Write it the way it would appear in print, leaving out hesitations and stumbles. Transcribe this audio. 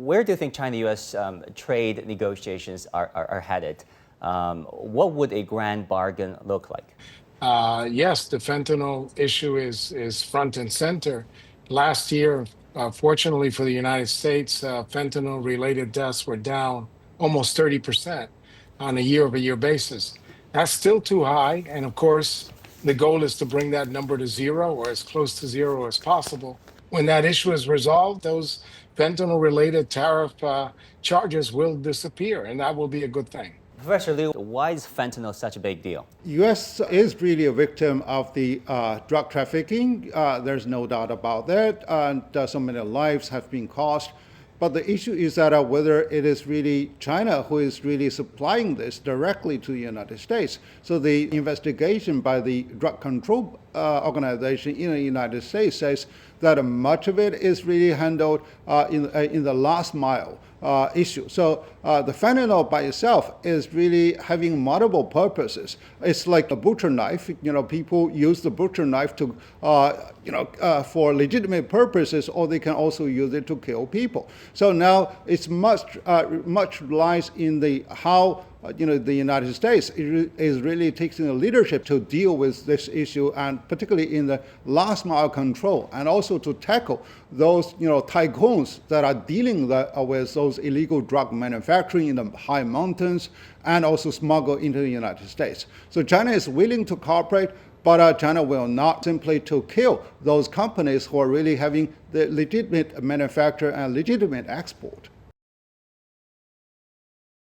Where do you think China-U.S. Trade negotiations are headed? What would a grand bargain look like? Yes, the fentanyl issue is front and center. Last year, fortunately for the United States, fentanyl-related deaths were down almost 30% on a year-over-year basis. That's still too high, and of course, the goal is to bring that number to zero or as close to zero as possible. When that issue is resolved, those fentanyl-related tariff charges will disappear, and that will be a good thing. Professor Liu, why is fentanyl such a big deal? U.S. is really a victim of the drug trafficking. There's no doubt about that. And so many lives have been cost. But the issue is that whether it is really China who is really supplying this directly to the United States. So the investigation by the Drug Control Organization in the United States says that much of it is really handled in the last mile issue. So the fentanyl by itself is really having multiple purposes. It's like a butcher knife. People use the butcher knife to, for legitimate purposes, or they can also use it to kill people. So now it's much lies in the how the United States is really taking the leadership to deal with this issue, and particularly in the last mile control, and also to tackle those tycoons that are dealing with those illegal drug manufacturing in the high mountains, and also smuggle into the United States. So China is willing to cooperate, but China will not simply to kill those companies who are really having the legitimate manufacture and legitimate export.